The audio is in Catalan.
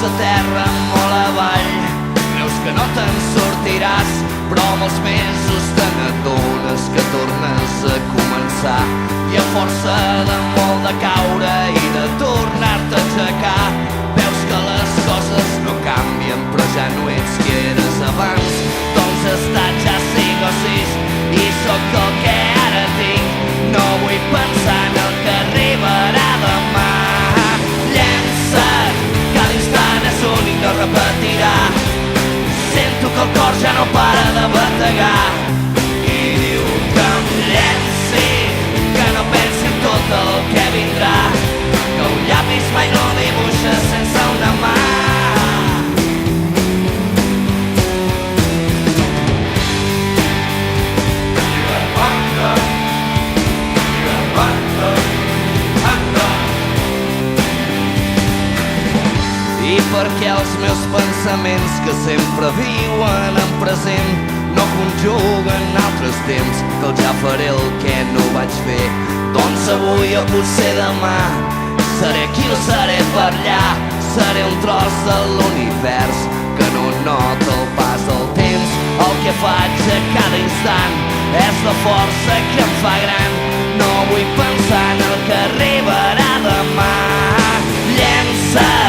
a terra molt avall. Creus que no te'n sortiràs, però amb els mesos te n'adones que tornes a començar. I a força de molt de caure i de tornar-te a aixecar, veus que les coses no canvien, però ja no ets qui eres abans. Doncs he estat ja 5 o 6 i sóc el que ara tinc. No vull pensar en el que arribarà demà. Llença't, cada instant és únic, no repetirà. Sento que el cor ja no para de bategar i diu que em llenci, que no pensi en tot el que vindrà, que un llapis mai no dibuixa sense una mà. I perquè els meus pensaments, que sempre viuen en present, no conjuguen altres temps, que el ja faré el que no vaig fer. Doncs avui o potser demà seré aquí o seré per allà. Seré un tros de l'univers que no nota el pas del temps. El que faig a cada instant és la força que em fa gran. No vull pensar en el que arribarà demà. Llença't,